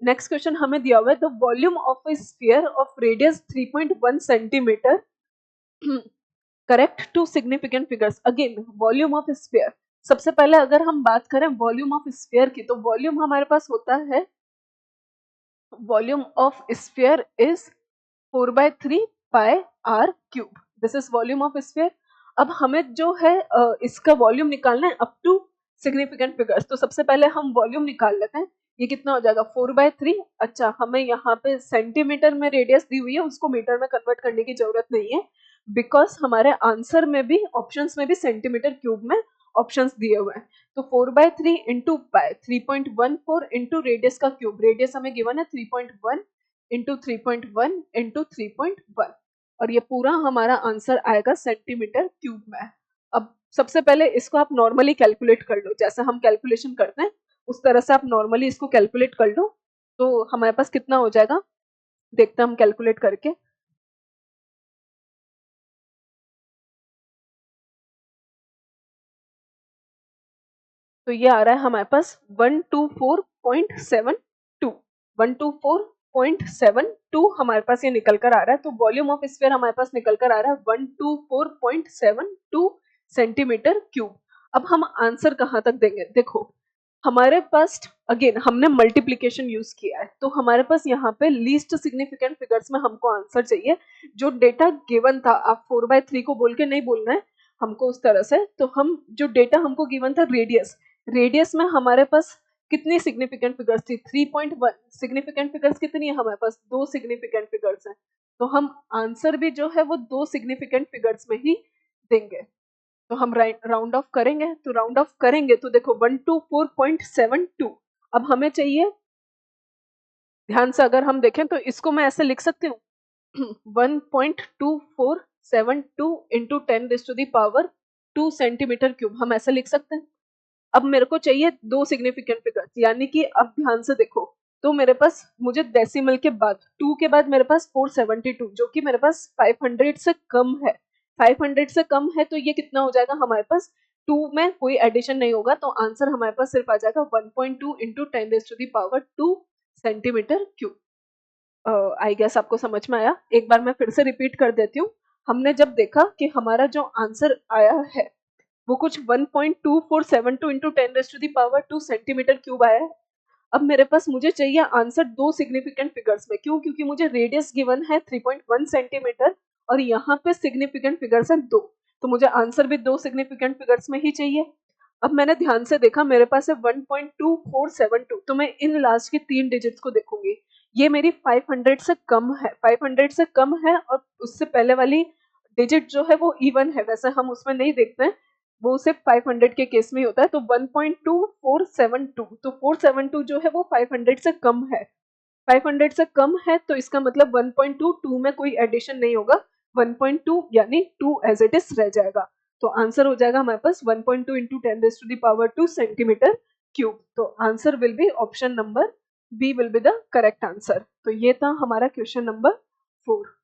Next question हमें दिया हुआ है the volume of a sphere of radius 3.1 centimetre correct to significant figures. Again volume of sphere, सबसे पहले अगर हम बात करें वॉल्यूम ऑफ स्फीयर की, तो वॉल्यूम हमारे पास होता है, volume of sphere is 4/3 pi r cube, this is volume of sphere. अब हमें जो है इसका वॉल्यूम निकालना है अप टू सिग्निफिकेंट फिगर्स, तो सबसे पहले हम वॉल्यूम निकाल लेते हैं। ये कितना हो जाएगा 4/3। अच्छा, हमें यहाँ पे सेंटीमीटर में रेडियस दी हुई है, उसको मीटर में कन्वर्ट करने की जरूरत नहीं है, बिकॉज हमारे आंसर में भी ऑप्शंस में भी सेंटीमीटर क्यूब में ऑप्शंस दिए हुए हैं। तो 4/3 इंटू पाई 3.14 इंटू रेडियस का क्यूब, रेडियस हमें गिवन है 3.1 इंटू 3.1 इंटू 3.1, और ये पूरा हमारा आंसर आएगा सेंटीमीटर क्यूब में। अब सबसे पहले इसको आप नॉर्मली कैलकुलेट कर लो, जैसे हम कैलकुलेशन करते हैं उस तरह से आप नॉर्मली इसको कैलकुलेट कर लो, तो हमारे पास कितना हो जाएगा देखते हैं हम कैलकुलेट करके। तो ये आ रहा है हमारे पास 124.72, 124.72 हमारे पास ये निकल कर आ रहा है। तो वॉल्यूम ऑफ स्फीयर हमारे पास निकल कर आ रहा है 124.72 सेंटीमीटर क्यूब। अब हम आंसर कहां तक देंगे, देखो हमारे पास अगेन हमने मल्टीप्लीकेशन यूज किया है, तो हमारे पास यहाँ पे लीस्ट सिग्निफिकेंट फिगर्स में हमको आंसर चाहिए। जो डेटा गिवन था, आप 4/3 को बोल के नहीं बोलना है हमको उस तरह से, तो हम जो डेटा हमको गिवन था रेडियस, रेडियस में हमारे पास कितनी सिग्निफिकेंट फिगर्स थी 3.1, सिग्निफिकेंट फिगर्स कितनी है हमारे पास, दो सिग्निफिकेंट फिगर्स हैं, तो हम आंसर भी जो है वो दो सिग्निफिकेंट फिगर्स में ही देंगे। तो हम राउंड ऑफ करेंगे, तो राउंड ऑफ करेंगे तो देखो 124.72, अब हमें चाहिए, ध्यान से अगर हम देखें तो इसको मैं ऐसे लिख सकती हूँ 1.2472 इंटू 10⁻² सेंटीमीटर क्यूब, हम ऐसे लिख सकते हैं। अब मेरे को चाहिए दो सिग्निफिकेंट फिगर्स, यानी कि अब ध्यान से देखो, तो मेरे पास मुझे डेसिमल के बाद 2 के बाद मेरे पास 472, जो कि मेरे पास 500 से कम है, 500 से कम है, तो ये कितना हो जाएगा हमारे पास 2 में कोई एडिशन नहीं होगा, तो आंसर हमारे पास सिर्फ आ जाएगा 1.2 into 10⁻² centimetre cube. I guess आपको समझ में आया। एक बार मैं फिर से रिपीट कर देती हूँ। हमने जब देखा कि हमारा जो आंसर आया है वो कुछ 1.2472 इंटू 10⁻² सेंटीमीटर क्यूब आया है। अब मेरे पास मुझे चाहिए आंसर दो सिग्निफिकेंट फिगर्स में, क्यों, क्योंकि मुझे रेडियस गिवन है 3.1 सेंटीमीटर और यहाँ पे सिग्निफिकेंट फिगर्स है दो, तो मुझे आंसर भी दो सिग्निफिकेंट फिगर्स में ही चाहिए। अब मैंने ध्यान से देखा, मेरे पास है 1.2472, तो मैं इन लास्ट के 3 डिजिट्स को देखूंगी, ये मेरी 500 से कम है, 500 से कम है, और उससे पहले वाली डिजिट जो है वो इवन है, वैसे हम उसमें नहीं देखते हैं, वो सिर्फ 500 के केस में ही होता है। तो 1.2472, तो 472 जो है वो 500 से कम है, 500 से कम है, तो इसका मतलब 1.22 में कोई एडिशन नहीं होगा, 1.2 यानी 2 एज इट इज रह जाएगा। तो आंसर हो जाएगा हमारे पास 1.2 इंटू 10⁻² सेंटीमीटर क्यूब। तो answer will be option number B will be the correct answer. तो ये था हमारा क्वेश्चन नंबर 4।